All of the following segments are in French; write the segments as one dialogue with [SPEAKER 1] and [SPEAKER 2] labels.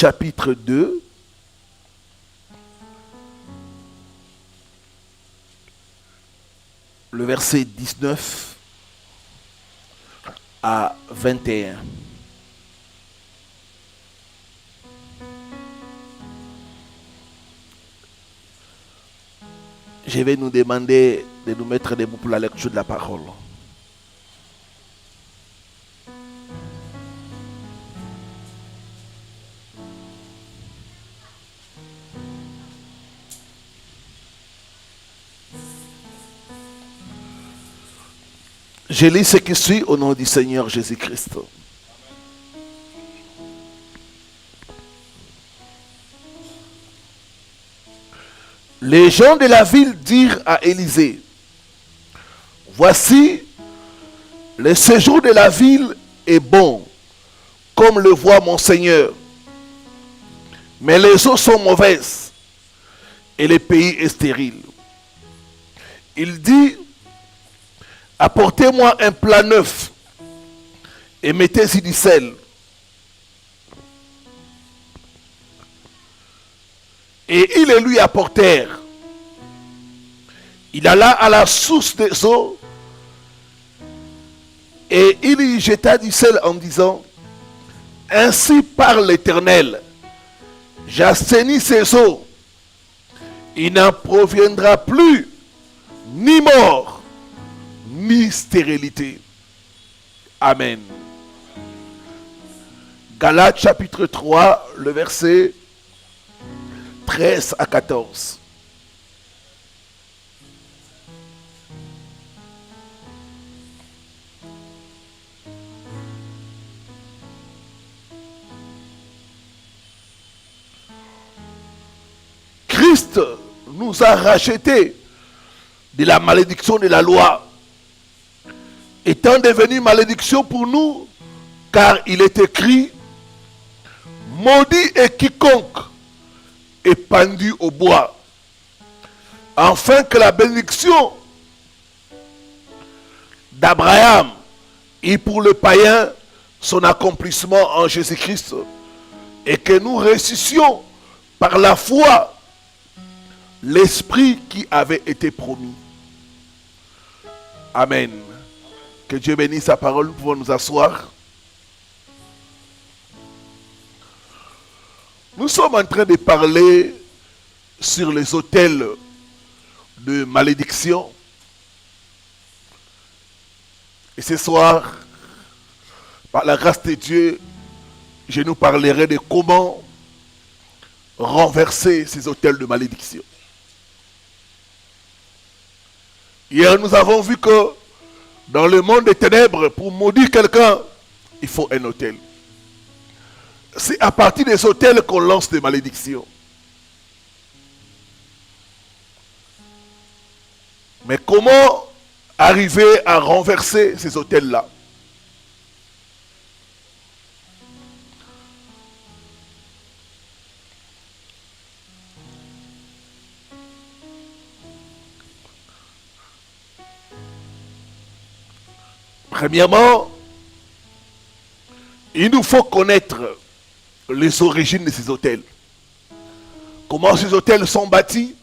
[SPEAKER 1] chapitre 2, le verset 19 à 21. Je vais nous demander de nous mettre debout pour la lecture de la parole. Je lis ce qui suit au nom du Seigneur Jésus-Christ. Les gens de la ville dirent à Élisée, « Voici, le séjour de la ville est bon, comme le voit mon Seigneur. Mais les eaux sont mauvaises et le pays est stérile. » Il dit, « Apportez-moi un plat neuf et mettez-y du sel. » Et ils le lui apportèrent. Il alla à la source des eaux et il y jeta du sel en disant, « Ainsi parle l'Éternel, j'assainis ces eaux. Il n'en proviendra plus ni mort, ni stérilité. » Amen. Galates chapitre 3, le verset 13 à 14. Christ nous a rachetés de la malédiction de la loi, étant devenu malédiction pour nous, car il est écrit, « Maudit est quiconque est pendu au bois, afin que la bénédiction d'Abraham et pour le païen son accomplissement en Jésus-Christ, et que nous ressuscitions par la foi l'esprit qui avait été promis. » Amen. Que Dieu bénisse sa parole. Nous pouvons nous asseoir. Nous sommes en train de parler sur les autels de malédiction. Et ce soir, par la grâce de Dieu, je nous parlerai de comment renverser ces autels de malédiction. Hier, nous avons vu que dans le monde des ténèbres, pour maudire quelqu'un, il faut un autel. C'est à partir des autels qu'on lance des malédictions. Mais comment arriver à renverser ces autels-là? Premièrement, il nous faut connaître les origines de ces autels. Comment ces autels sont bâtis?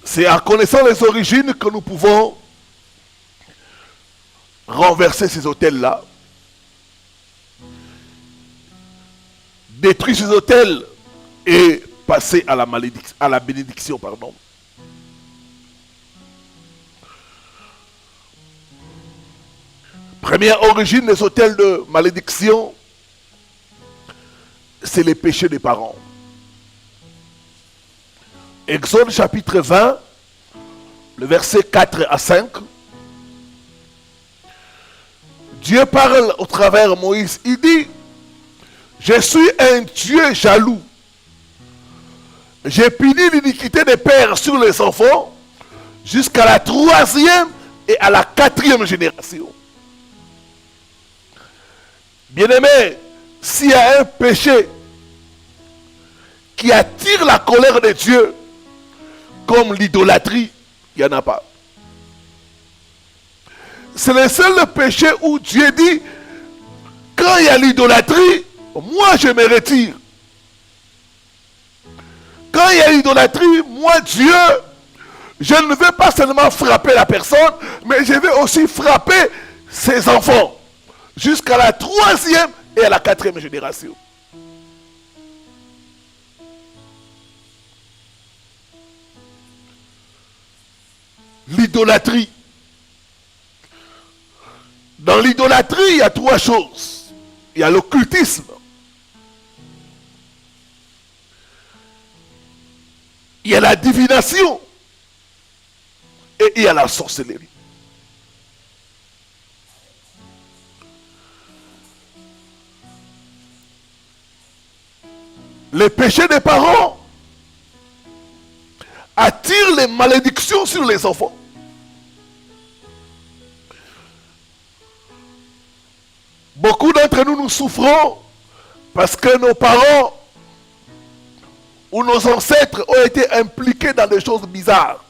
[SPEAKER 1] C'est en connaissant les origines que nous pouvons renverser ces autels-là, détruire ces autels et passer à la bénédiction, pardon. Première origine des autels de malédiction, c'est les péchés des parents. Exode chapitre 20, le verset 4 à 5. Dieu parle au travers Moïse. Il dit, « Je suis un Dieu jaloux. J'ai puni l'iniquité des pères sur les enfants jusqu'à la 3e et à la 4e génération. » Bien-aimé, s'il y a un péché qui attire la colère de Dieu, comme l'idolâtrie, il n'y en a pas. c'est le seul péché où Dieu dit, quand il y a l'idolâtrie, moi je me retire. Quand il y a l'idolâtrie, moi Dieu, je ne vais pas seulement frapper la personne, mais je vais aussi frapper ses enfants. Jusqu'à la 3e et à la 4e génération. L'idolâtrie. Dans l'idolâtrie, il y a 3 choses. Il y a l'occultisme. Il y a la divination. Et il y a la sorcellerie. Les péchés des parents attirent les malédictions sur les enfants. Beaucoup d'entre nous, nous souffrons parce que nos parents ou nos ancêtres ont été impliqués dans des choses bizarres.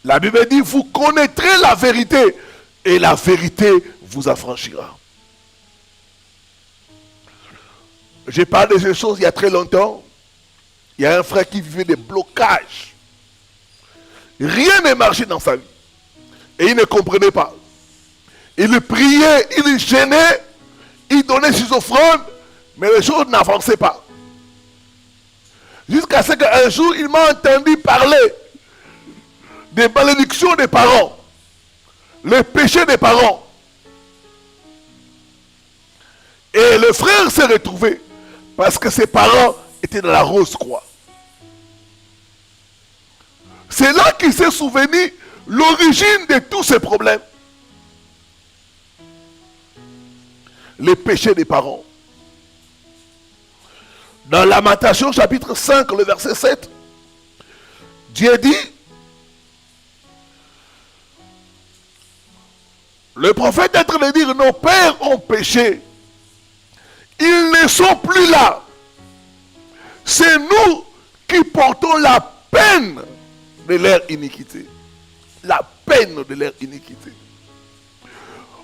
[SPEAKER 1] La Bible dit, vous connaîtrez la vérité et la vérité vous affranchira. J'ai parlé de ces choses il y a très longtemps. Il y a un frère qui vivait des blocages. Rien ne marchait dans sa vie. Et il ne comprenait pas. Il priait, il gênait, il donnait ses offrandes, mais les choses n'avançaient pas. Jusqu'à ce qu'un jour, il m'a entendu parler des malédictions des parents, les péchés des parents. Et le frère s'est retrouvé parce que ses parents étaient dans la Rose-Croix. C'est là qu'il s'est souvenu l'origine de tous ces problèmes. Les péchés des parents. Dans Lamentation chapitre 5, le verset 7, Dieu dit, le prophète est en train de dire, nos pères ont péché. Ils ne sont plus là. C'est nous qui portons la peine de leur iniquité. La peine de leur iniquité.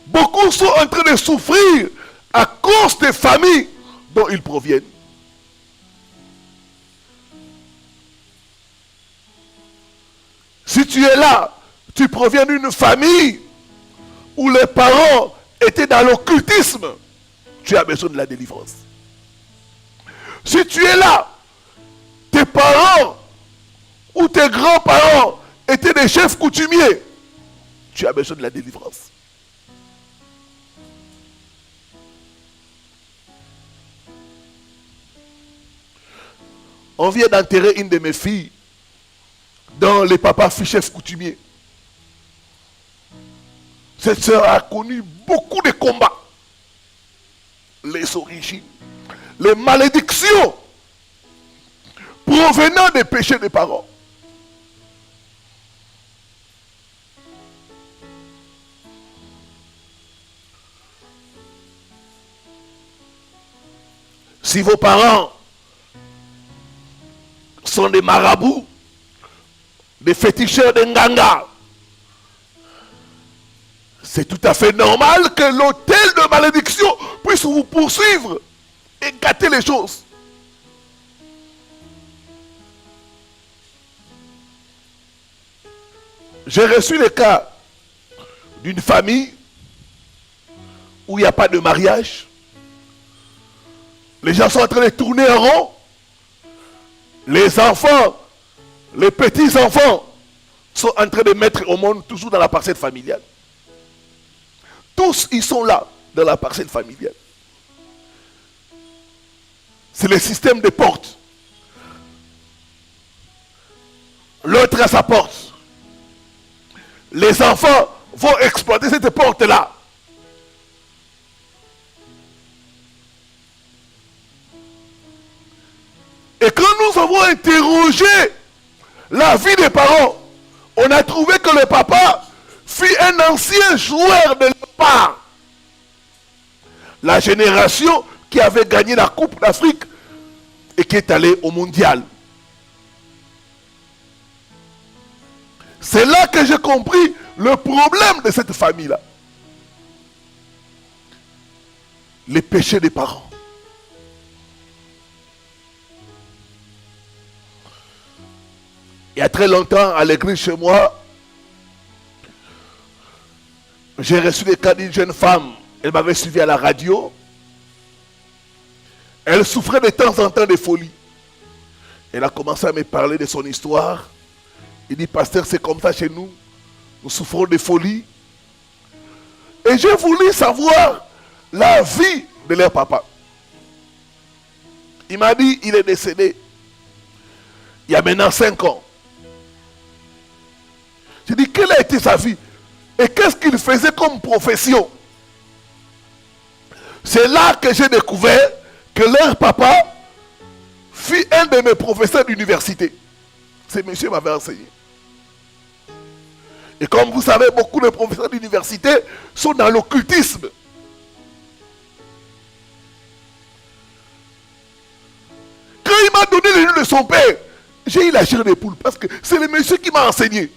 [SPEAKER 1] Beaucoup sont en train de souffrir à cause des familles dont ils proviennent. Si tu es là, tu proviens d'une famille où les parents étaient dans l'occultisme, tu as besoin de la délivrance. Si tu es là, tes parents ou tes grands-parents étaient des chefs coutumiers, tu as besoin de la délivrance. On vient d'enterrer une de mes filles dont les papas fut chef coutumier. Cette sœur a connu beaucoup de combats. Les origines, les malédictions provenant des péchés des parents. Si vos parents sont des marabouts, des féticheurs de nganga, c'est tout à fait normal que l'autel de malédiction puisse vous poursuivre et gâter les choses. J'ai reçu le cas d'une famille où il n'y a pas de mariage. Les gens sont en train de tourner en rond. Les enfants, les petits-enfants sont en train de mettre au monde toujours dans la parcelle familiale. Tous, ils sont là, dans la parcelle familiale. C'est le système de portes. L'autre à sa porte. Les enfants vont exploiter cette porte-là. Et quand nous avons interrogé la vie des parents, on a trouvé que le papa fut un ancien joueur de part. La génération qui avait gagné la Coupe d'Afrique et qui est allée au mondial. C'est là que j'ai compris le problème de cette famille-là, les péchés des parents. Il y a très longtemps, à l'église chez moi, j'ai reçu des cas d'une jeune femme. Elle m'avait suivi à la radio. Elle souffrait de temps en temps de folie. Elle a commencé à me parler de son histoire. Il dit, pasteur, c'est comme ça chez nous. Nous souffrons de folie. Et j'ai voulu savoir la vie de leur papa. Il m'a dit, il est décédé il y a maintenant 5 ans. J'ai dit, quelle a été sa vie? Et qu'est-ce qu'il faisait comme profession? C'est là que j'ai découvert que leur papa fut un de mes professeurs d'université. Ce monsieur m'avait enseigné. Et comme vous savez, beaucoup de professeurs d'université sont dans l'occultisme. Quand il m'a donné le nom de son père, j'ai eu la chair des poules parce que c'est le monsieur qui m'a enseigné.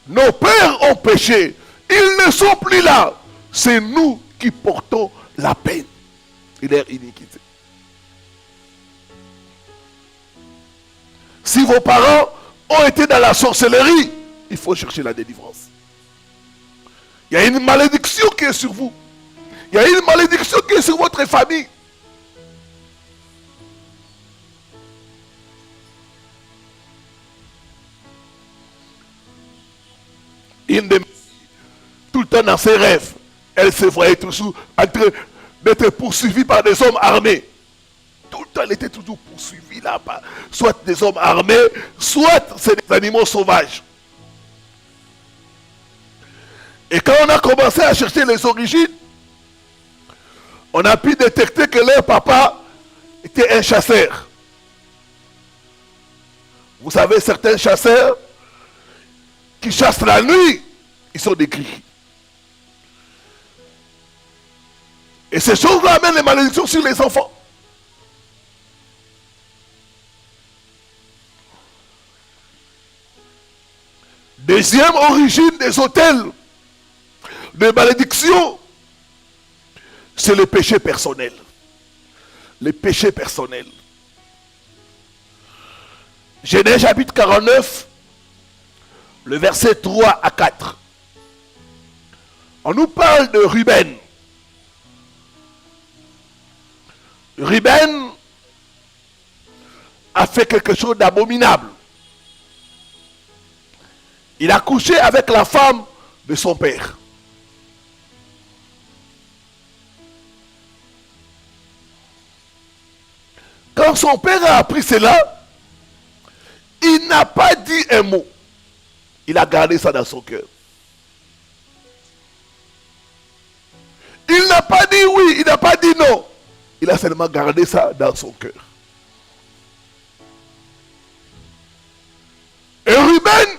[SPEAKER 1] Nos pères ont péché. Ils ne sont plus là. C'est nous qui portons la peine et leur iniquité. Si vos parents ont été dans la sorcellerie, il faut chercher la délivrance. Il y a une malédiction qui est sur vous. Il y a une malédiction qui est sur votre famille. Une de tout le temps dans ses rêves, elle se voyait toujours en train d'être poursuivie par des hommes armés. Tout le temps, elle était toujours poursuivie là-bas. Soit des hommes armés, soit c'est des animaux sauvages. Et quand on a commencé à chercher les origines, on a pu détecter que leur papa était un chasseur. Vous savez, certains chasseurs qui chassent la nuit, ils sont décrits. Et ces choses-là amènent les malédictions sur les enfants. Deuxième origine des autels de malédiction, c'est le péché personnel. Le péché personnel. Genèse chapitre 49, le verset 3 à 4. On nous parle de Ruben. Ruben a fait quelque chose d'abominable. Il a couché avec la femme de son père. Quand son père a appris cela, il n'a pas dit un mot. Il a gardé ça dans son cœur. Il n'a pas dit oui, il n'a pas dit non. Il a seulement gardé ça dans son cœur. Et Ruben,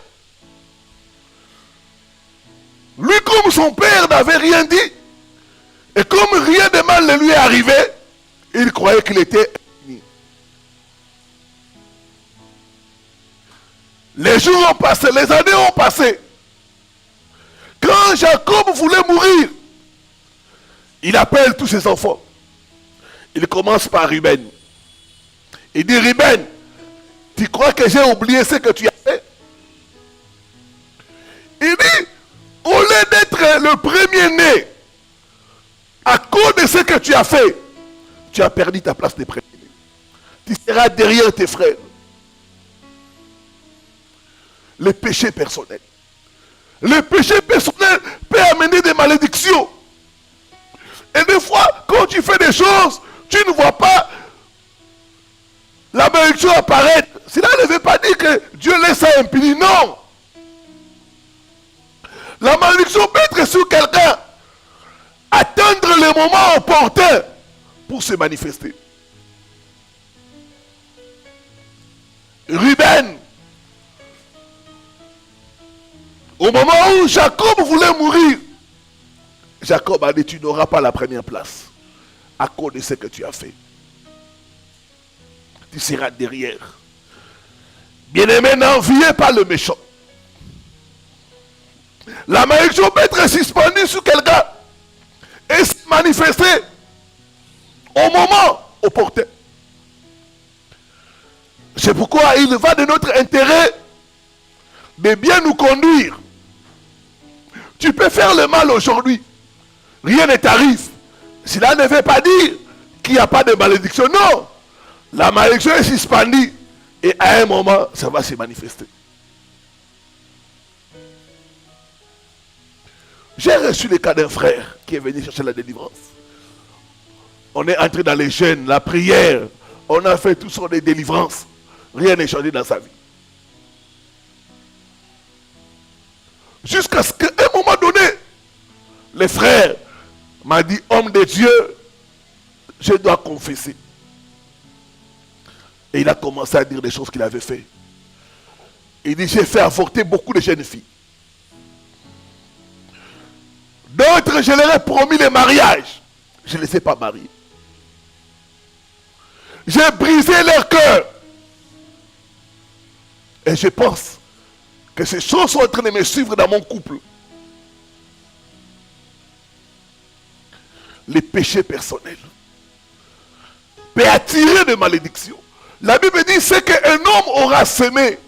[SPEAKER 1] lui comme son père n'avait rien dit, et comme rien de mal ne lui est arrivé, il croyait qu'il était fini. Les jours ont passé, les années ont passé. Quand Jacob voulait mourir, il appelle tous ses enfants. Il commence par Ruben. Il dit, Ruben, tu crois que j'ai oublié ce que tu as fait? Il dit, au lieu d'être le premier-né, à cause de ce que tu as fait, tu as perdu ta place de premier-né. Tu seras derrière tes frères. Le péché personnel. Le péché personnel peut amener des malédictions. Et des fois, quand tu fais des choses, tu ne vois pas la malédiction apparaître. Cela ne veut pas dire que Dieu laisse ça impuni. Non. La malédiction peut être sur quelqu'un. Attendre le moment opportun pour se manifester. Ruben, au moment où Jacob voulait mourir, Jacob a dit, tu n'auras pas la première place à cause de ce que tu as fait. Tu seras derrière. Bien-aimé, n'enviez pas le méchant. La malédiction peut être suspendue sur quelqu'un et se manifester au moment opportun. C'est pourquoi il va de notre intérêt de bien nous conduire. Tu peux faire le mal aujourd'hui. Rien ne t'arrive. Cela ne veut pas dire qu'il n'y a pas de malédiction. Non. La malédiction est suspendue. Et à un moment, ça va se manifester. J'ai reçu le cas d'un frère qui est venu chercher la délivrance. On est entré dans les jeûnes, la prière. On a fait toutes sortes de délivrances. Rien n'est changé dans sa vie. Jusqu'à ce qu'à un moment donné, le frère m'a dit, homme de Dieu, je dois confesser. Et il a commencé à dire des choses qu'il avait fait. Il dit, j'ai fait avorter beaucoup de jeunes filles. D'autres, je leur ai promis le mariage. Je ne les ai pas mariés. J'ai brisé leur cœur. Et je pense que ces choses sont en train de me suivre dans mon couple. Les péchés personnels peut attirer des malédictions. La Bible dit, c'est qu'un homme aura semé.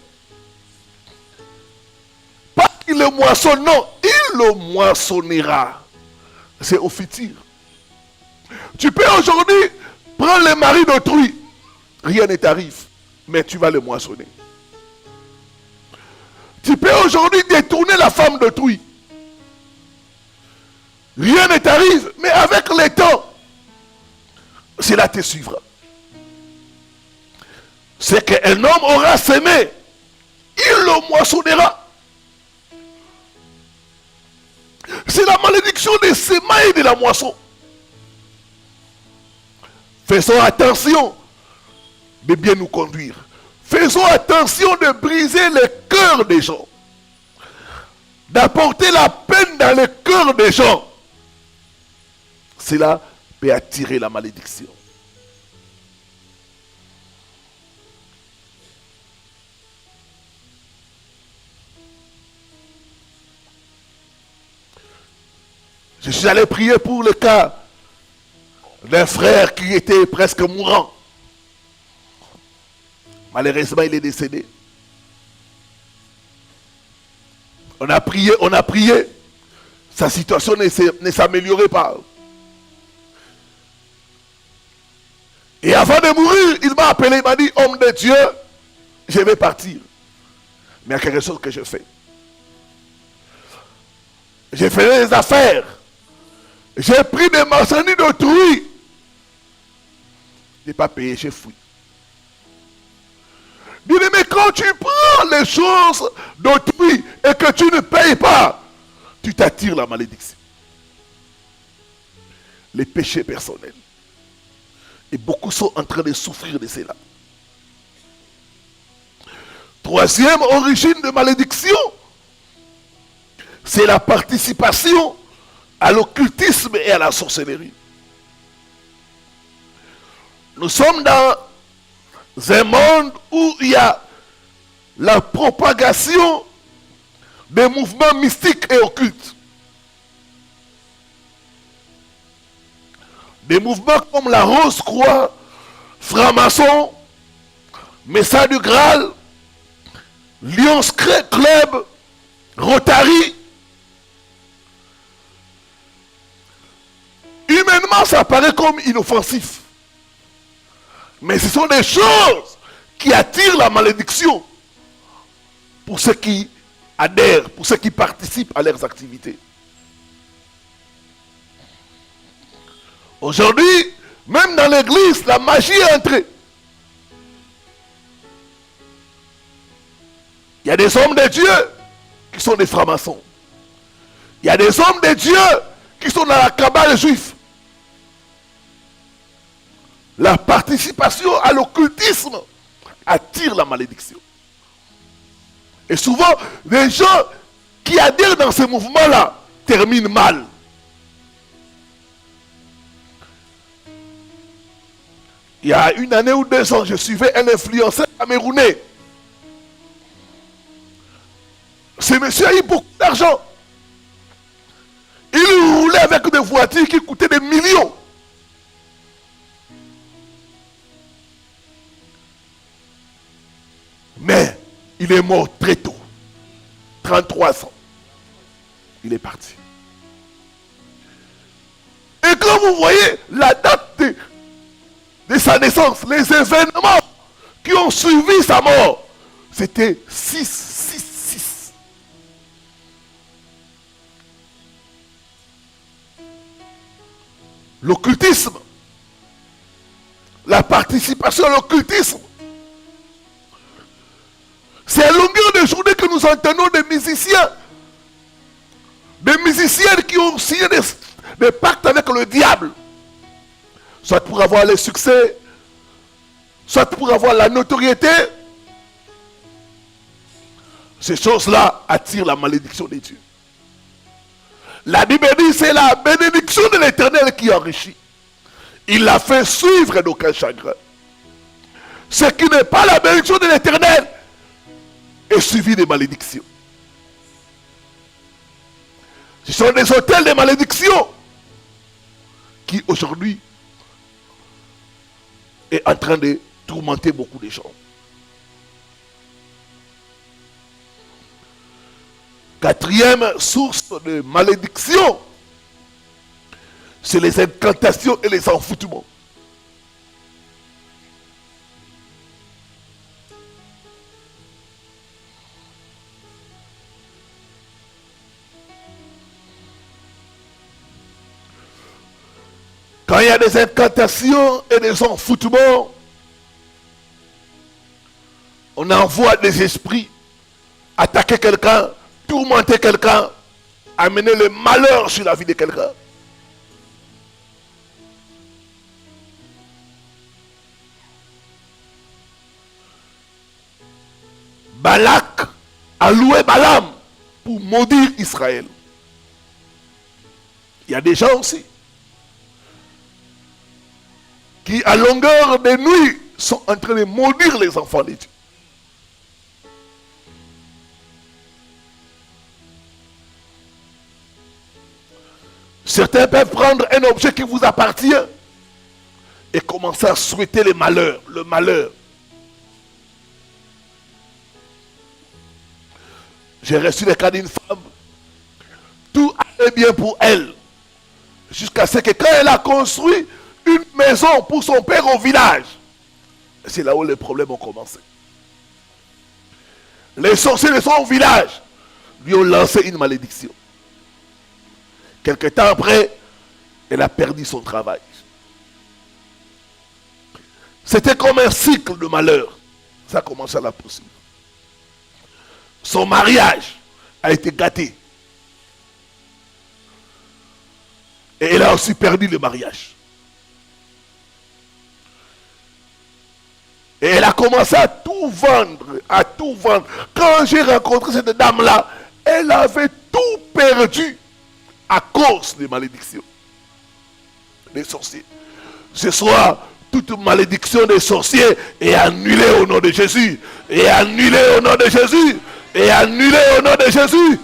[SPEAKER 1] Pas qu'il le moissonne, non, il le moissonnera. C'est au futur. Tu peux aujourd'hui prendre le mari d'autrui. Rien ne t'arrive, mais tu vas le moissonner. Tu peux aujourd'hui détourner la femme d'autrui. Rien ne t'arrive, mais avec le temps, cela te suivra. C'est qu'un homme aura semé, il le moissonnera. C'est la malédiction des semailles de la moisson. Faisons attention de bien nous conduire. Faisons attention de briser le cœur des gens. D'apporter la peine dans le cœur des gens. Cela peut attirer la malédiction. Je suis allé prier pour le cas d'un frère qui était presque mourant. Malheureusement, il est décédé. On a prié. Sa situation ne s'améliorait pas. Et avant de mourir, il m'a appelé, il m'a dit, homme de Dieu, je vais partir. Mais il y a quelque chose que je fais. J'ai fait des affaires. J'ai pris des marchandises d'autrui. Je n'ai pas payé, j'ai fui. Bien aimé, quand tu prends les choses d'autrui et que tu ne payes pas, tu t'attires la malédiction. Les péchés personnels. Et beaucoup sont en train de souffrir de cela. Troisième origine de malédiction, c'est la participation à l'occultisme et à la sorcellerie. Nous sommes dans un monde où il y a la propagation des mouvements mystiques et occultes. Des mouvements comme la Rose-Croix, Franc-Maçon, Messa du Graal, Lions Club, Rotary. Humainement, ça paraît comme inoffensif. Mais ce sont des choses qui attirent la malédiction pour ceux qui adhèrent, pour ceux qui participent à leurs activités. Aujourd'hui, même dans l'église, la magie est entrée. Il y a des hommes de Dieu qui sont des francs-maçons. Il y a des hommes de Dieu qui sont dans la cabale juive. La participation à l'occultisme attire la malédiction. Et souvent, les gens qui adhèrent dans ces mouvements-là terminent mal. Il y a une année ou 2 ans, je suivais un influenceur camerounais. Ce monsieur a eu beaucoup d'argent. Il roulait avec des voitures qui coûtaient des millions. Mais il est mort très tôt. 33 ans. Il est parti. Et quand vous voyez la date de sa naissance, les événements qui ont suivi sa mort, c'était 666. L'occultisme, la participation à l'occultisme, c'est à longueur de journée que nous entendons des musiciennes qui ont signé des pactes avec le diable, soit pour avoir le succès, soit pour avoir la notoriété. Ces choses-là attirent la malédiction de Dieu. La Bible dit c'est la bénédiction de l'Éternel qui enrichit. Il l'a fait suivre d'aucun chagrin. Ce qui n'est pas la bénédiction de l'Éternel est suivi de malédictions. Ce sont des autels de malédiction qui aujourd'hui est en train de tourmenter beaucoup de gens. Quatrième source de malédiction, c'est les incantations et les enfoutements. Quand il y a des incantations et des enfoutements, on envoie des esprits attaquer quelqu'un, tourmenter quelqu'un, amener le malheur sur la vie de quelqu'un. Balak a loué Balaam pour maudire Israël. Il y a des gens aussi qui, à longueur de nuit, sont en train de maudire les enfants de Dieu. Certains peuvent prendre un objet qui vous appartient et commencer à souhaiter le malheur. J'ai reçu le cas d'une femme, tout allait bien pour elle, jusqu'à ce que quand elle a construit une maison pour son père au village, c'est là où les problèmes ont commencé. Les sorciers de son village lui ont lancé une malédiction. Quelque temps après, elle a perdu son travail. C'était comme un cycle de malheur. Ça a commencé à la poursuivre. Son mariage a été gâté. Et elle a aussi perdu le mariage. Et elle a commencé à tout vendre, Quand j'ai rencontré cette dame-là, elle avait tout perdu à cause des malédictions des sorciers. Ce soir, toute malédiction des sorciers est annulée au nom de Jésus. Et annulée au nom de Jésus. Et annulée au nom de Jésus.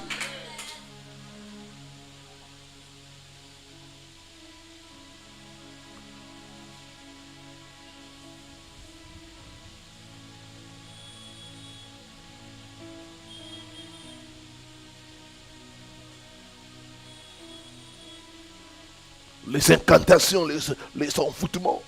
[SPEAKER 1] Les incantations, les enfoutements.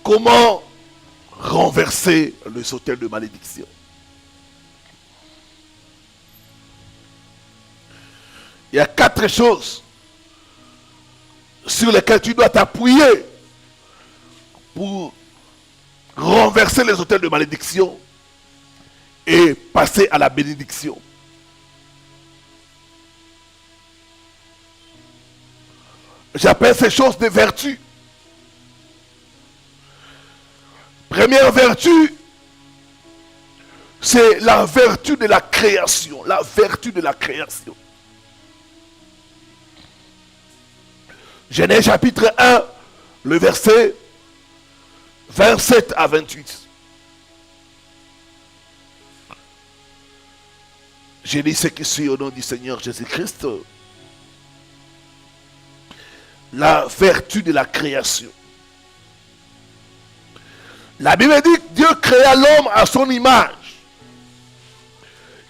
[SPEAKER 1] Comment renverser les autels de malédiction? Il y a 4 choses sur lesquelles tu dois t'appuyer pour renverser les autels de malédiction et passer à la bénédiction. J'appelle ces choses des vertus. Première vertu, c'est la vertu de la création. La vertu de la création. Genèse chapitre 1, le verset 27 à 28. Je lis ce qui suit au nom du Seigneur Jésus-Christ. La vertu de la création. La Bible dit que Dieu créa l'homme à son image.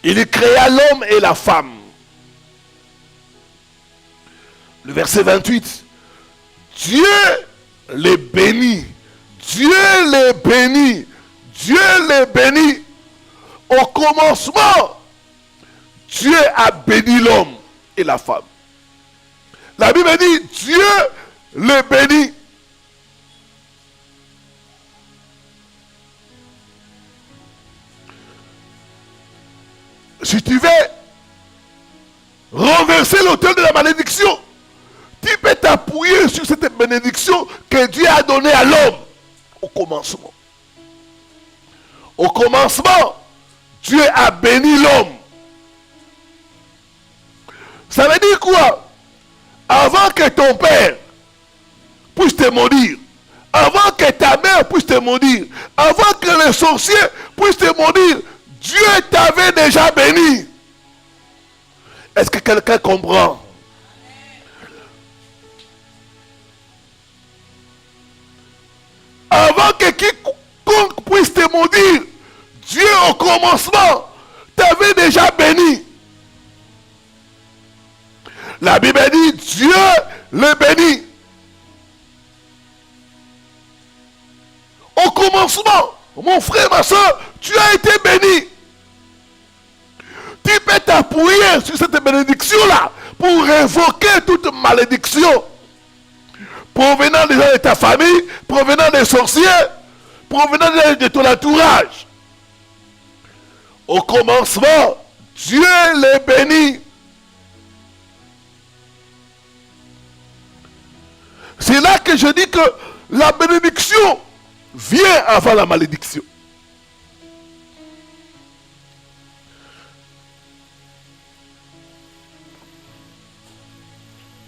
[SPEAKER 1] Il créa l'homme et la femme. Le verset 28. Dieu les bénit. Dieu les bénit. Dieu les bénit. Au commencement, Dieu a béni l'homme et la femme. La Bible dit, Dieu les bénit. Si tu veux renverser l'autel de la malédiction, tu peux t'appuyer sur cette bénédiction que Dieu a donnée à l'homme au commencement. Au commencement, Dieu a béni l'homme. Ça veut dire quoi? Avant que ton père puisse te maudire, avant que ta mère puisse te maudire, avant que les sorciers puissent te maudire, Dieu t'avait déjà béni. Est-ce que quelqu'un comprend? Avant que quiconque puisse te maudire, Dieu au commencement t'avait déjà béni. La Bible dit, Dieu le bénit. Au commencement, mon frère, ma soeur, tu as été béni. Tu peux t'appuyer sur cette bénédiction-là pour révoquer toute malédiction provenant des gens de ta famille, provenant des sorciers, provenant de ton entourage. Au commencement, Dieu les bénit. C'est là que je dis que la bénédiction vient avant la malédiction.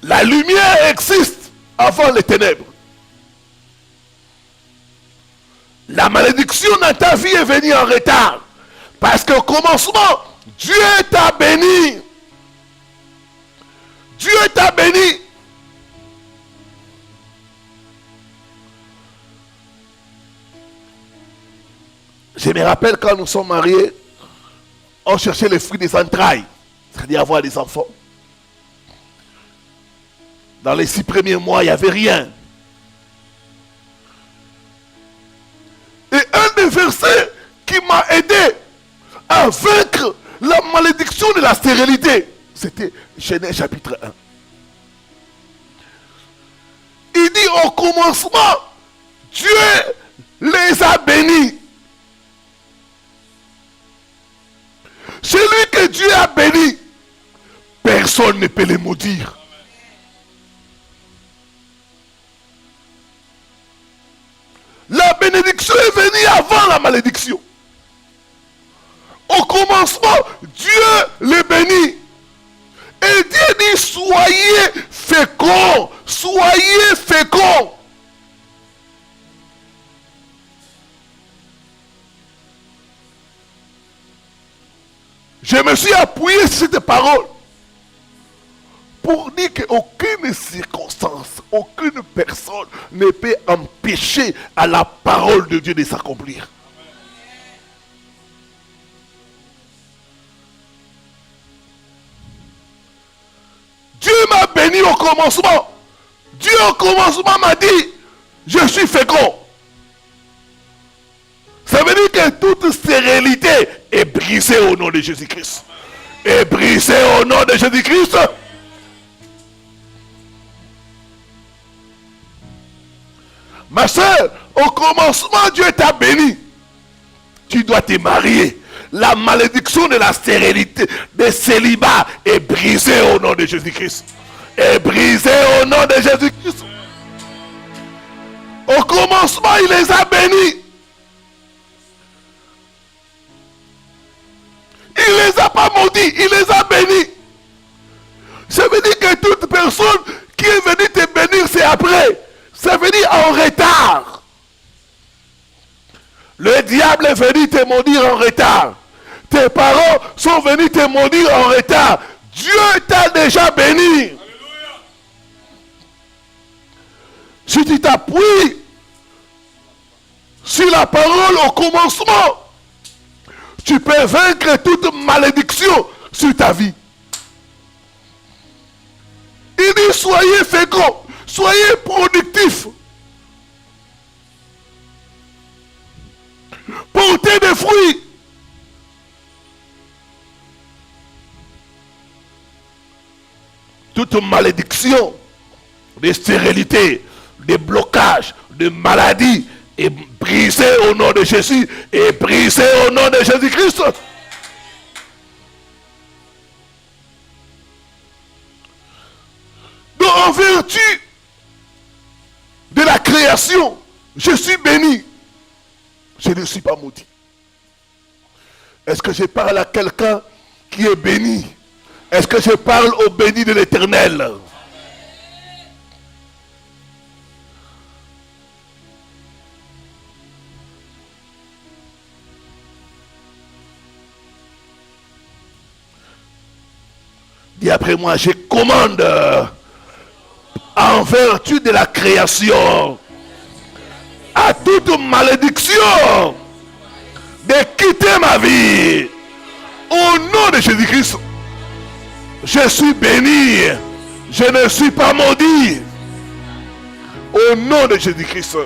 [SPEAKER 1] La lumière existe avant les ténèbres. La malédiction dans ta vie est venue en retard. Parce qu'au commencement, Dieu t'a béni. Dieu t'a béni. Je me rappelle quand nous sommes mariés, on cherchait les fruits des entrailles, c'est-à-dire avoir des enfants. Dans les 6 premiers mois, il n'y avait rien. Et un des versets qui m'a aidé à vaincre la malédiction de la stérilité, c'était Genèse chapitre 1. Il dit au commencement, Dieu les a bénis. Celui que Dieu a béni, personne ne peut les maudire. La bénédiction est venue avant la malédiction. Au commencement, Dieu les bénit. Et Dieu dit, soyez féconds, soyez féconds. Je me suis appuyé sur cette parole pour dire qu'aucune circonstance, aucune personne ne peut empêcher à la parole de Dieu de s'accomplir. Dieu m'a béni au commencement. Dieu au commencement m'a dit, je suis fécond. Ça veut dire que toute stérilité est brisée au nom de Jésus-Christ. Est brisée au nom de Jésus-Christ. Ma soeur, au commencement, Dieu t'a béni. Tu dois te marier. La malédiction de la stérilité, de célibat est brisée au nom de Jésus-Christ. Est brisée au nom de Jésus-Christ. Au commencement, il les a bénis. maudits, il les a bénis. Ça veut dire que toute personne qui est venue te bénir, c'est après. Ça veut dire en retard. Le diable est venu te maudire en retard. Tes parents sont venus te maudire en retard. Dieu t'a déjà béni. Alléluia. Si tu t'appuies sur la parole au commencement, tu peux vaincre toute malédiction sur ta vie. Il dit soyez féconds, soyez productifs. Portez des fruits. Toute malédiction de stérilité, de blocage, de maladie est brisée au nom de Jésus et brisée au nom de Jésus-Christ. Donc en vertu de la création, je suis béni. Je ne suis pas maudit. Est-ce que je parle à quelqu'un qui est béni? Est-ce que je parle au béni de l'Éternel? Dis après moi, je commande en vertu de la création à toute malédiction de quitter ma vie. Au nom de Jésus-Christ, je suis béni. Je ne suis pas maudit. Au nom de Jésus-Christ.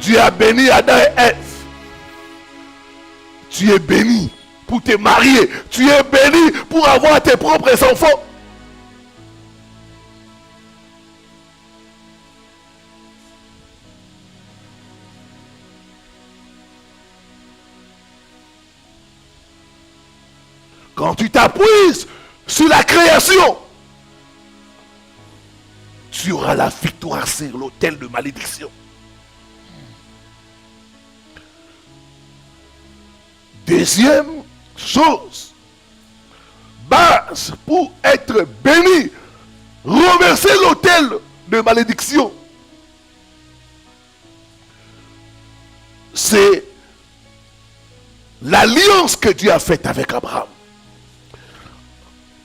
[SPEAKER 1] Dieu a béni Adam et Ève. Tu es béni pour te marier. Tu es béni pour avoir tes propres enfants. Quand tu t'appuies sur la création, tu auras la victoire sur l'autel de malédiction. Deuxième chose, base pour être béni, renverser l'autel de malédiction, c'est l'alliance que Dieu a faite avec Abraham.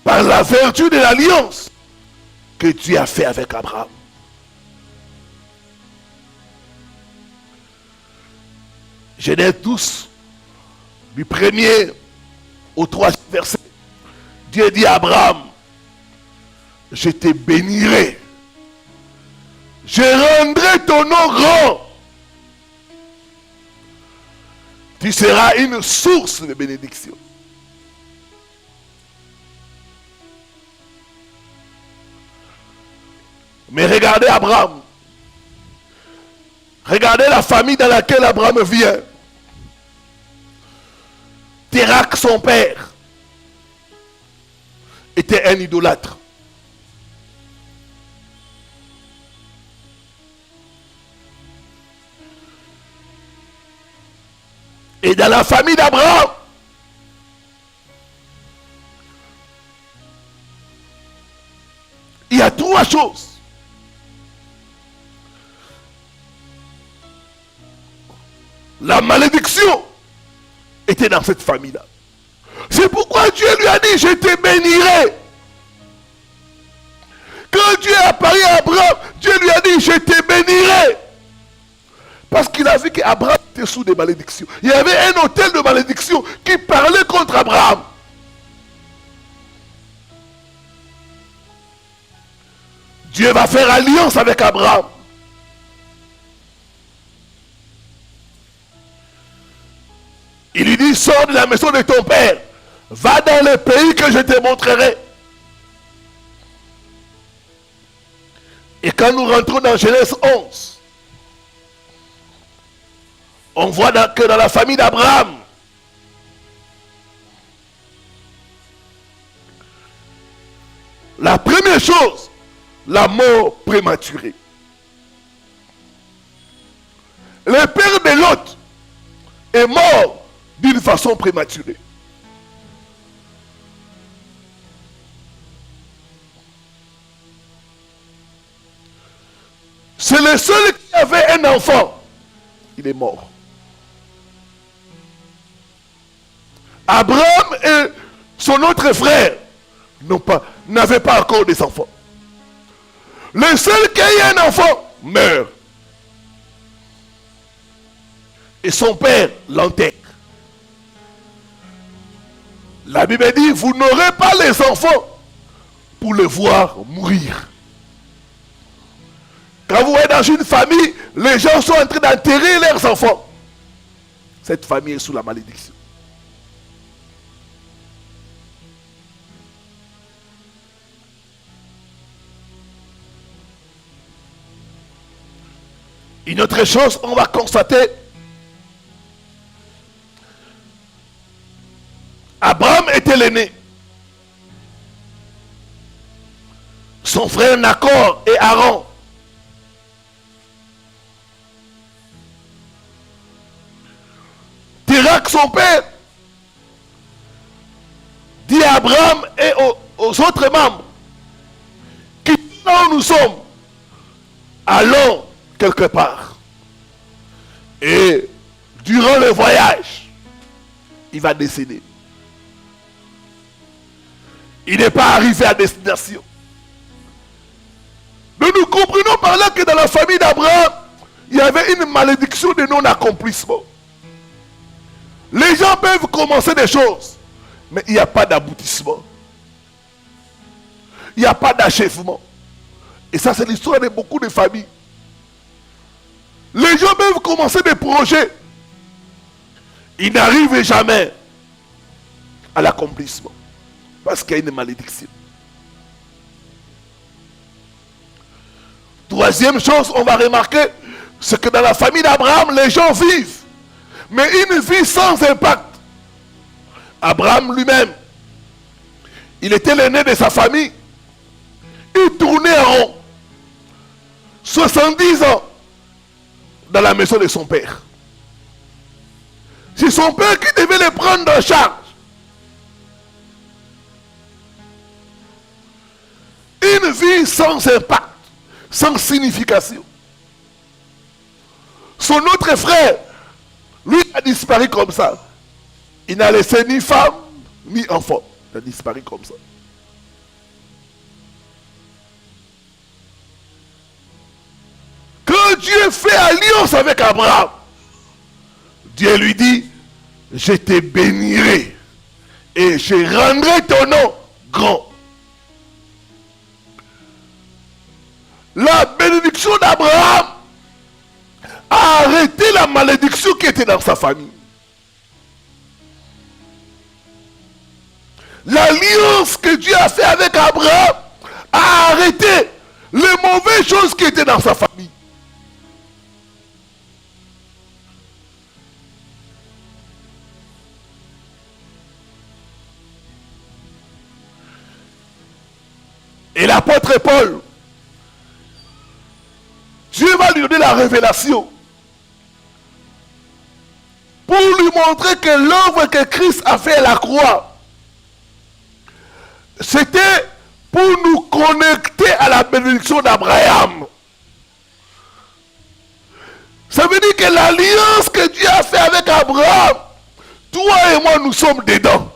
[SPEAKER 1] Par la vertu de l'alliance que Dieu a faite avec Abraham. Genèse 12, du 1er au 3e verset. Dieu dit à Abraham, je te bénirai. Je rendrai ton nom grand. Tu seras une source de bénédiction. Mais regardez Abraham. Regardez la famille dans laquelle Abraham vient. Térak, son père, était un idolâtre. Et dans la famille d'Abraham, il y a trois choses. La malédiction était dans cette famille-là. C'est pourquoi Dieu lui a dit, je te bénirai. Quand Dieu a parlé à Abraham, Dieu lui a dit, je te bénirai. Parce qu'il a vu qu'Abraham était sous des malédictions. Il y avait un autel de malédiction qui parlait contre Abraham. Dieu va faire alliance avec Abraham. Il lui dit, sors de la maison de ton père. Va dans le pays que je te montrerai. Et quand nous rentrons dans Genèse 11, on voit que dans la famille d'Abraham, la première chose, la mort prématurée. Le père de Lot est mort d'une façon prématurée. C'est le seul qui avait un enfant. Il est mort. Abraham et son autre frère n'avaient pas encore des enfants. Le seul qui a eu un enfant meurt. Et son père l'enterre. La Bible dit, vous n'aurez pas les enfants pour le voir mourir. Quand vous êtes dans une famille, les gens sont en train d'enterrer leurs enfants. Cette famille est sous la malédiction. Une autre chose, on va constater, Abraham était l'aîné. Son frère Nacor et Aaron. Térak, son père, dit à Abraham et aux autres membres, quittons là où nous sommes, allons quelque part. Et durant le voyage, il va décéder. Il n'est pas arrivé à destination. Nous comprenons par là que dans la famille d'Abraham, il y avait une malédiction de non-accomplissement. Les gens peuvent commencer des choses, mais il n'y a pas d'aboutissement. Il n'y a pas d'achèvement. Et ça, c'est l'histoire de beaucoup de familles. Les gens peuvent commencer des projets. Ils n'arrivent jamais à l'accomplissement. Parce qu'il y a une malédiction. Troisième chose, on va remarquer, c'est que dans la famille d'Abraham, les gens vivent. Mais une vie sans impact. Abraham lui-même, il était l'aîné de sa famille. Il tournait en rond. 70 ans dans la maison de son père. C'est son père qui devait le prendre en charge. Une vie sans impact, sans signification. Son autre frère, lui, a disparu comme ça. Il n'a laissé ni femme, ni enfant. Il a disparu comme ça. Quand Dieu fait alliance avec Abraham, Dieu lui dit, je te bénirai et je rendrai ton nom grand. La bénédiction d'Abraham a arrêté la malédiction qui était dans sa famille. L'alliance que Dieu a fait avec Abraham a arrêté les mauvaises choses qui étaient dans sa famille. Et l'apôtre Paul, Dieu va lui donner la révélation pour lui montrer que l'œuvre que Christ a fait à la croix, c'était pour nous connecter à la bénédiction d'Abraham. Ça veut dire que l'alliance que Dieu a fait avec Abraham, toi et moi, nous sommes dedans.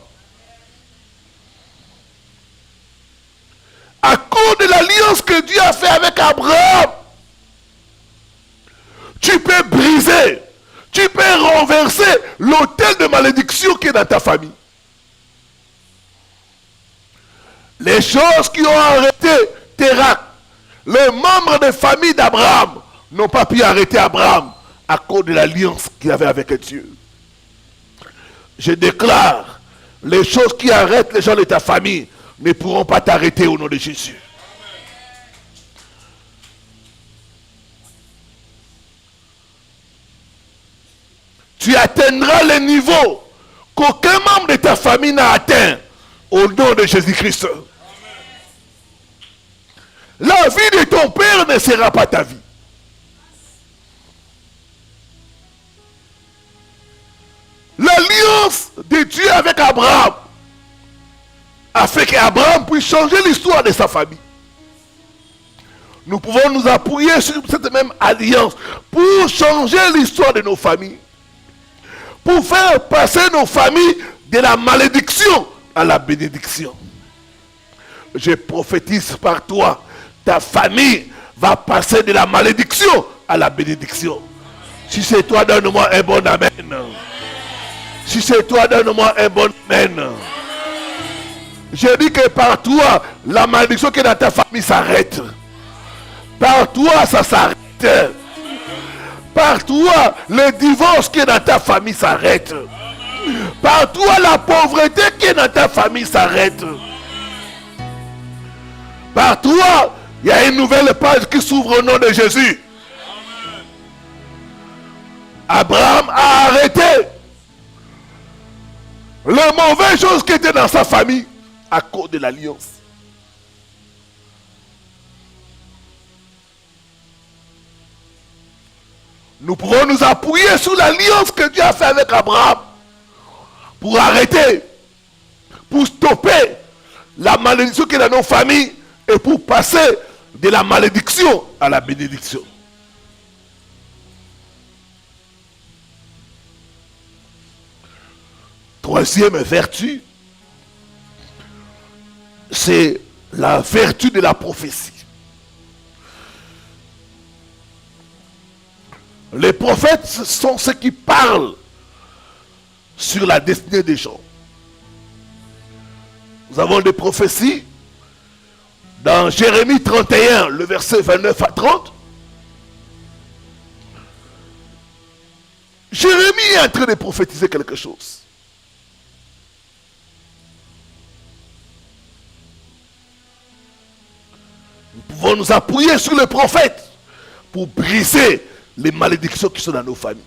[SPEAKER 1] À cause de l'alliance que Dieu a fait avec Abraham, tu peux briser, tu peux renverser l'autel de malédiction qui est dans ta famille. Les choses qui ont arrêté Térak, les membres de famille d'Abraham, n'ont pas pu arrêter Abraham à cause de l'alliance qu'il avait avec Dieu. Je déclare, les choses qui arrêtent les gens de ta famille ne pourront pas t'arrêter au nom de Jésus. Tu atteindras le niveau qu'aucun membre de ta famille n'a atteint au nom de Jésus-Christ. La vie de ton père ne sera pas ta vie. L'alliance de Dieu avec Abraham a fait qu'Abraham puisse changer l'histoire de sa famille. Nous pouvons nous appuyer sur cette même alliance pour changer l'histoire de nos familles. Pour faire passer nos familles de la malédiction à la bénédiction. Je prophétise par toi, ta famille va passer de la malédiction à la bénédiction. Si c'est toi, donne-moi un bon amen. Si c'est toi, donne-moi un bon amen. Je dis que par toi, la malédiction qui est dans ta famille s'arrête. Par toi, ça s'arrête. Par toi, le divorce qui est dans ta famille s'arrête. Par toi, la pauvreté qui est dans ta famille s'arrête. Par toi, il y a une nouvelle page qui s'ouvre au nom de Jésus. Abraham a arrêté les mauvaises choses qui étaient dans sa famille à cause de l'alliance. Nous pouvons nous appuyer sur l'alliance que Dieu a fait avec Abraham pour arrêter, pour stopper la malédiction qui est dans nos familles et pour passer de la malédiction à la bénédiction. Troisième vertu, c'est la vertu de la prophétie. Les prophètes sont ceux qui parlent sur la destinée des gens. Nous avons des prophéties dans Jérémie 31, le verset 29 à 30. Jérémie est en train de prophétiser quelque chose. Nous pouvons nous appuyer sur le prophète pour briser les malédictions qui sont dans nos familles.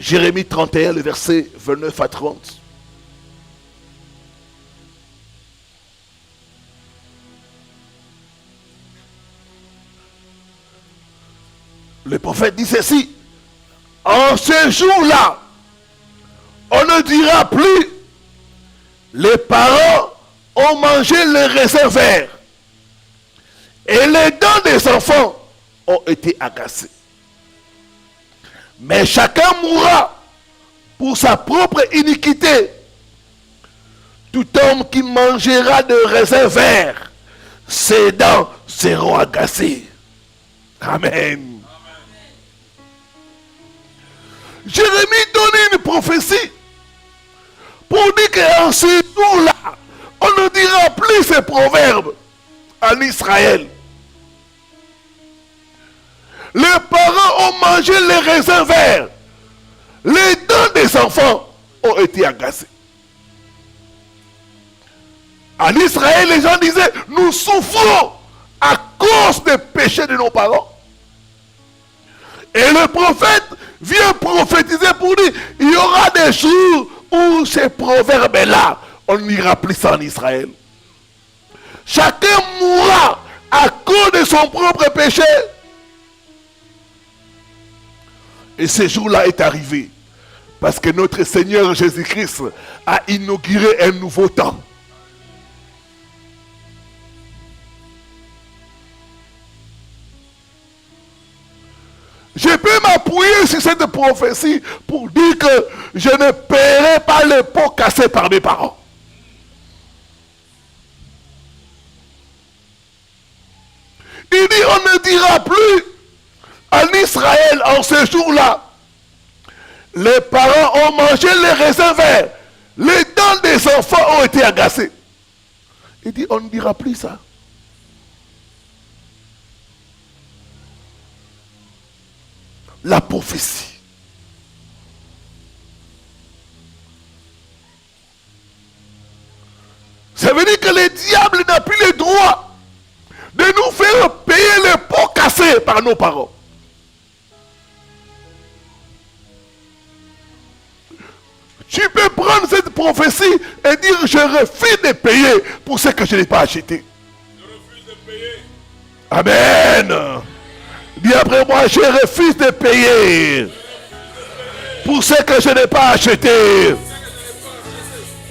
[SPEAKER 1] Jérémie 31, le verset 29 à 30. Le prophète dit ceci: en ce jour-là, on ne dira plus les parents ont mangé les raisins verts et les dents des enfants ont été agacées. Mais chacun mourra pour sa propre iniquité. Tout homme qui mangera de raisins verts, ses dents seront agacées. Amen. Jérémie donne une prophétie pour dire qu'en ce jour-là, on ne dira plus ces proverbes en Israël. Les parents ont mangé les raisins verts. Les dents des enfants ont été agacées. En Israël, les gens disaient, nous souffrons à cause des péchés de nos parents. Et le prophète vient prophétiser pour dire, il y aura des jours où ces proverbes-là, on n'ira plus ça en Israël. Chacun mourra à cause de son propre péché. Et ce jour-là est arrivé parce que notre Seigneur Jésus-Christ a inauguré un nouveau temps. Je peux m'appuyer sur cette prophétie pour dire que je ne paierai pas les pots cassés par mes parents. Il dit, on ne dira plus en Israël en ce jour-là, les parents ont mangé les raisins verts, les dents des enfants ont été agacées. Il dit, on ne dira plus ça. La prophétie. Ça veut dire que le diable n'a plus le droit de nous faire payer les pots cassés par nos parents. Tu peux prendre cette prophétie et dire je refuse de payer pour ce que je n'ai pas acheté.
[SPEAKER 2] Je refuse de payer.
[SPEAKER 1] Amen. Dis après moi, je refuse de payer pour ce que je n'ai pas acheté.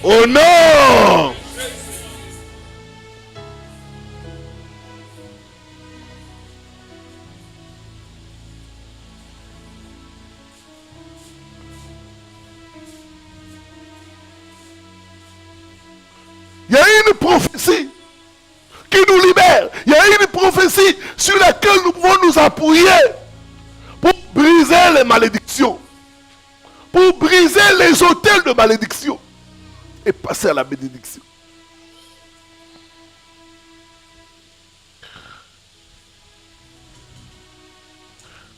[SPEAKER 1] Oh non. Il y a une prophétie qui nous libère. Il y a une prophétie sur laquelle nous pouvons nous appuyer pour briser les malédictions. Pour briser les autels de malédiction. Et passer à la bénédiction.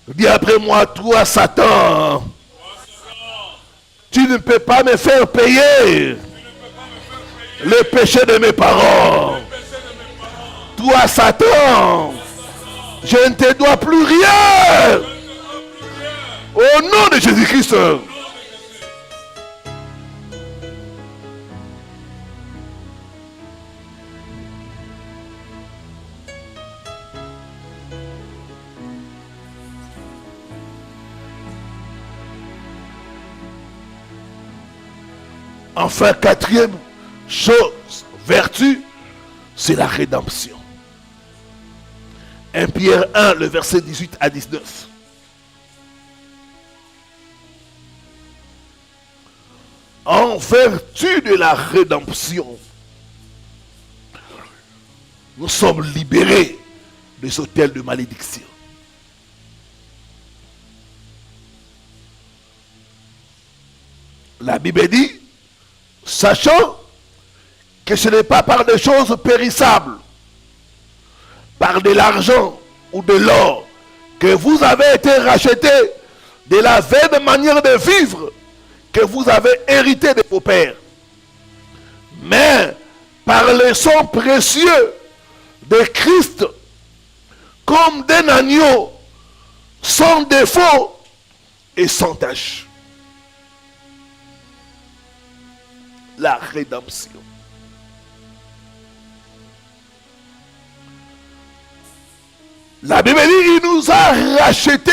[SPEAKER 1] Dis après moi, toi Satan, tu ne peux pas me faire payer le péché de mes parents. Toi Satan, je ne te dois plus rien. Au nom de Jésus-Christ. Enfin, quatrième chose, vertu, c'est la rédemption. 1 Pierre 1, le verset 18 à 19. En vertu de la rédemption, nous sommes libérés des autels de malédiction. La Bible dit, sachant que ce n'est pas par des choses périssables, par de l'argent ou de l'or, que vous avez été rachetés de la vaine manière de vivre que vous avez hérité de vos pères, mais par le sang précieux de Christ, comme d'un agneau, sans défaut et sans tache. La rédemption. La Bible dit, il nous a racheté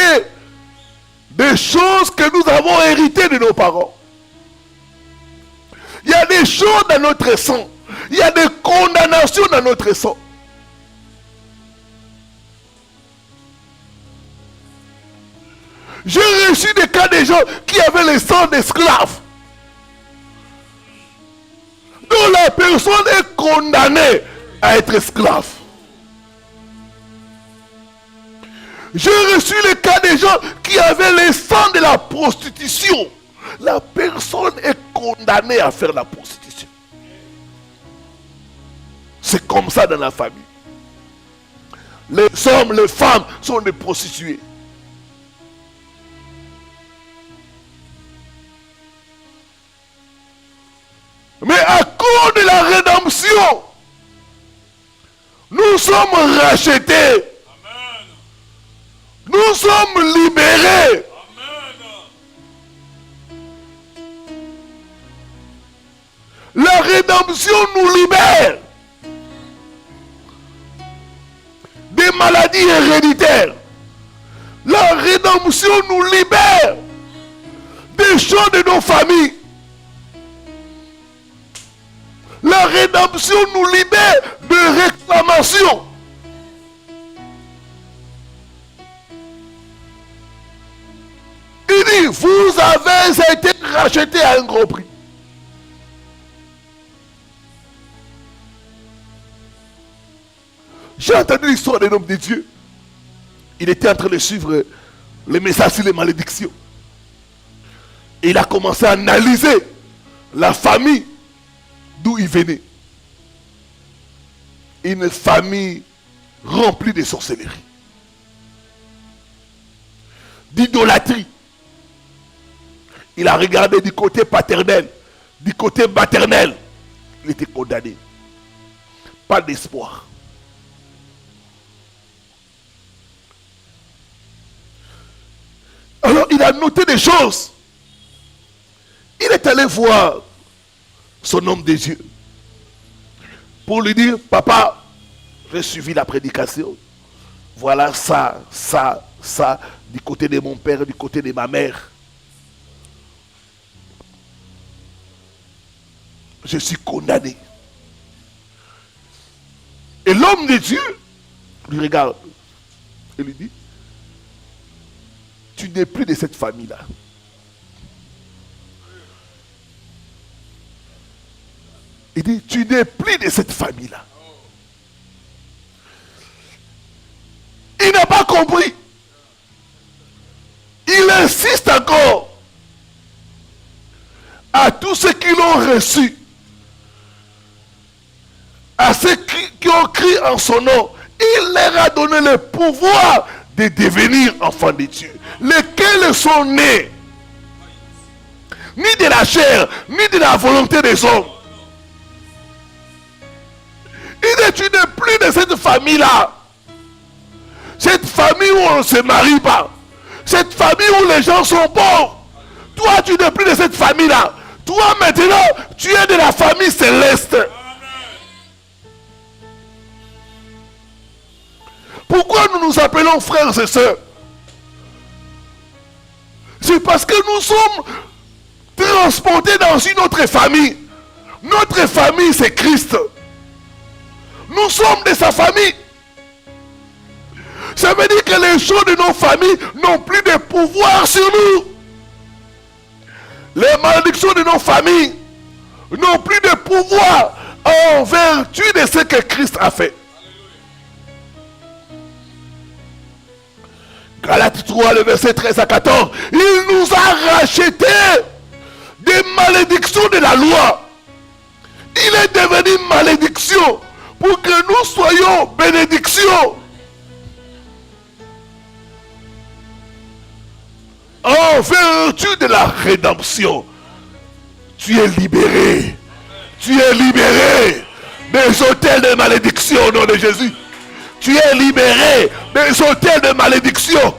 [SPEAKER 1] des choses que nous avons héritées de nos parents. Il y a des choses dans notre sang. Il y a des condamnations dans notre sang. J'ai reçu des cas de gens qui avaient le sang d'esclaves, dont la personne est condamnée à être esclave. J'ai reçu le cas des gens qui avaient le sang de la prostitution. La personne est condamnée à faire la prostitution. C'est comme ça dans la famille. Les hommes, les femmes sont des prostituées. Mais à cause de la rédemption, nous sommes rachetés.
[SPEAKER 2] Amen.
[SPEAKER 1] Nous sommes libérés.
[SPEAKER 2] Amen.
[SPEAKER 1] La rédemption nous libère des maladies héréditaires. La rédemption nous libère des choses de nos familles. La rédemption nous libère de réclamations. Il dit, vous avez été rachetés à un gros prix. J'ai entendu l'histoire d'un homme de Dieu. Il était en train de suivre les messages sur les malédictions. Et il a commencé à analyser la famille d'où il venait. Une famille remplie de sorcellerie, d'idolâtrie. Il a regardé du côté paternel, du côté maternel. Il était condamné. Pas d'espoir. Alors il a noté des choses. Il est allé voir son homme de Dieu pour lui dire, papa, j'ai suivi la prédication. Voilà ça, du côté de mon père, du côté de ma mère. Je suis condamné. Et l'homme de Dieu lui regarde et lui dit, tu n'es plus de cette famille-là. Il dit, tu n'es plus de cette famille-là. Il n'a pas compris. Il insiste encore à tous ceux qui l'ont reçu, à ceux qui ont crié en son nom. Il leur a donné le pouvoir de devenir enfants de Dieu, lesquels sont nés ni de la chair, ni de la volonté des hommes. Il dit, tu n'es plus de cette famille-là. Cette famille où on ne se marie pas. Cette famille où les gens sont pauvres. Toi, tu n'es plus de cette famille-là. Toi, maintenant, tu es de la famille céleste. Pourquoi nous nous appelons frères et sœurs? C'est parce que nous sommes transportés dans une autre famille. Notre famille, c'est Christ. Nous sommes de sa famille. Ça veut dire que les choses de nos familles n'ont plus de pouvoir sur nous. Les malédictions de nos familles n'ont plus de pouvoir en vertu de ce que Christ a fait. Galates 3, le verset 13 à 14. Il nous a rachetés des malédictions de la loi. Il est devenu malédiction pour que nous soyons bénédiction. En vertu de la rédemption, tu es libéré. Tu es libéré des hôtels de malédiction au nom de Jésus. Tu es libéré des hôtels de malédiction.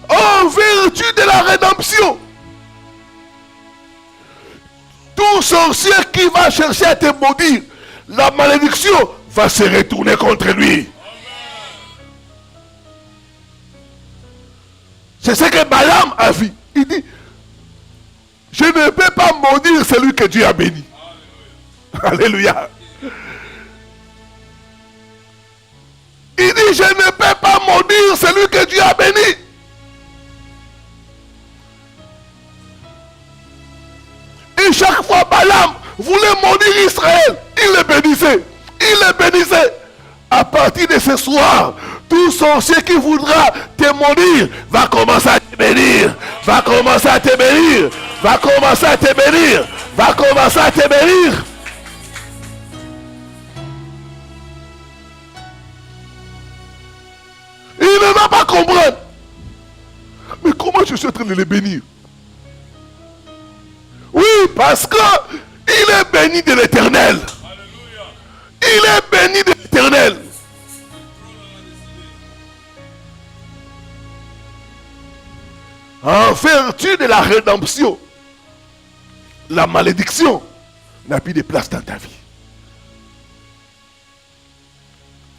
[SPEAKER 1] En vertu de la rédemption. Tout sorcier qui va chercher à te maudire, la malédiction va se retourner contre lui. C'est ce que Balaam a vu. Il dit, je ne peux pas maudire celui que Dieu a béni. Alléluia. Il dit, je ne peux pas maudire celui que Dieu a béni. Et chaque fois Balaam voulait maudire Israël, il le bénissait. Il le bénissait. À partir de ce soir, tout sorcier qui voudra te maudire va commencer à te bénir. Va commencer à te bénir. Va commencer à te bénir. Va commencer à te bénir. Il ne va pas comprendre. Mais comment je suis en train de les bénir? Oui, parce que il est béni de l'Éternel. Il est béni de l'Éternel. En vertu de la rédemption, la malédiction n'a plus de place dans ta vie.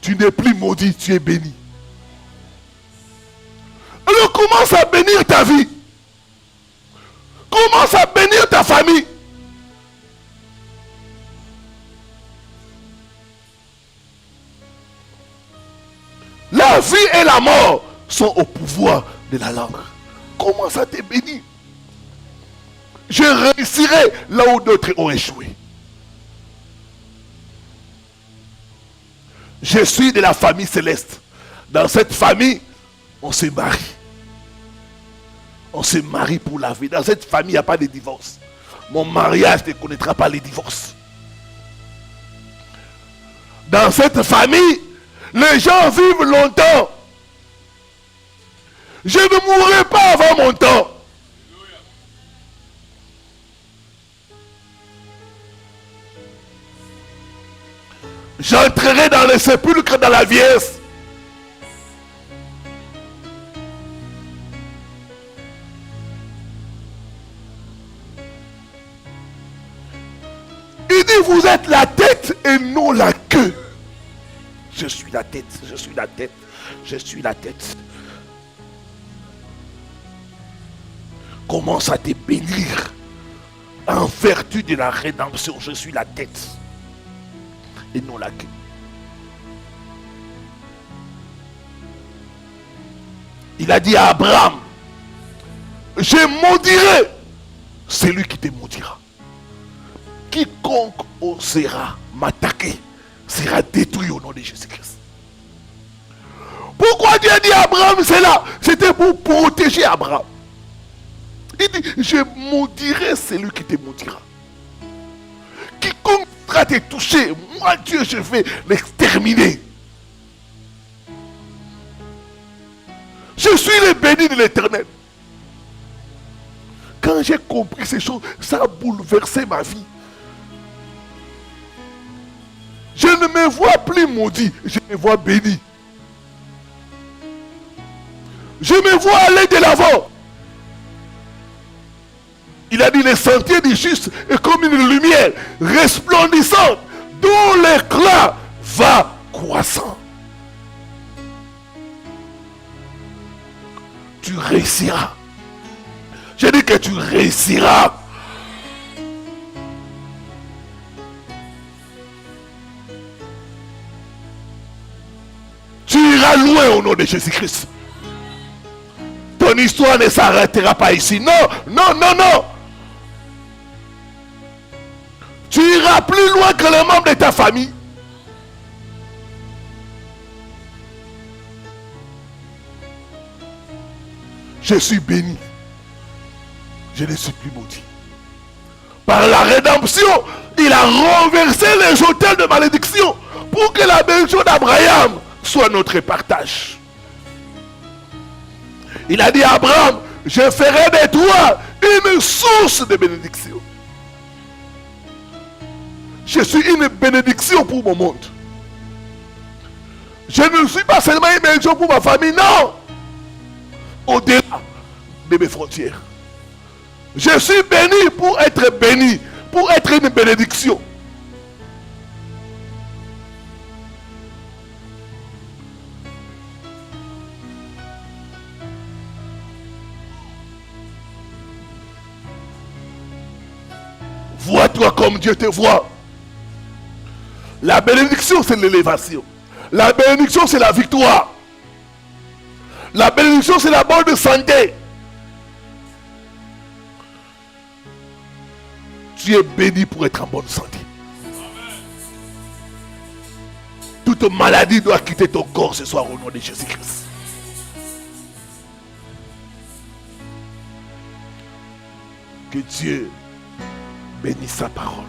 [SPEAKER 1] Tu n'es plus maudit, tu es béni. Alors commence à bénir ta vie. Commence à bénir ta famille. La vie et la mort sont au pouvoir de la langue. Commence à te bénir. Je réussirai là où d'autres ont échoué. Je suis de la famille céleste. Dans cette famille, on se marie. On se marie pour la vie. Dans cette famille, il n'y a pas de divorce. Mon mariage ne connaîtra pas les divorces. Dans cette famille, les gens vivent longtemps. Je ne mourrai pas avant mon temps. J'entrerai dans les sépulcres dans la vieillesse. Il dit, vous êtes la tête et non la queue. Je suis la tête, je suis la tête, je suis la tête. Commence à te bénir en vertu de la rédemption. Je suis la tête et non la queue. Il a dit à Abraham, je maudirai celui qui te maudira. Quiconque osera m'attaquer sera détruit au nom de Jésus-Christ. Pourquoi Dieu a dit à Abraham cela? C'était pour protéger Abraham. Il dit, je maudirai celui qui te maudira. Quiconque va te toucher, moi Dieu, je vais l'exterminer. Je suis le béni de l'Éternel. Quand j'ai compris ces choses, ça a bouleversé ma vie. Je ne me vois plus maudit, je me vois béni. Je me vois aller de l'avant. Il a dit, les sentiers du juste est comme une lumière resplendissante dont l'éclat va croissant. Tu réussiras. J'ai dit que tu réussiras. Tu iras loin au nom de Jésus-Christ. Ton histoire ne s'arrêtera pas ici. Non, non, non, non. Tu iras plus loin que les membres de ta famille. Je suis béni. Je ne suis plus maudit. Par la rédemption, il a renversé les autels de malédiction pour que la bénédiction d'Abraham soit notre partage. Il a dit à Abraham, je ferai de toi une source de bénédiction. Je suis une bénédiction pour mon monde. Je ne suis pas seulement une bénédiction pour ma famille, non. Au-delà de mes frontières. Je suis béni pour être béni, pour être une bénédiction. Vois-toi comme Dieu te voit. La bénédiction, c'est l'élévation. La bénédiction, c'est la victoire. La bénédiction, c'est la bonne santé. Tu es béni pour être en bonne santé. Toute maladie doit quitter ton corps ce soir au nom de Jésus-Christ. Que Dieu bénisse sa parole.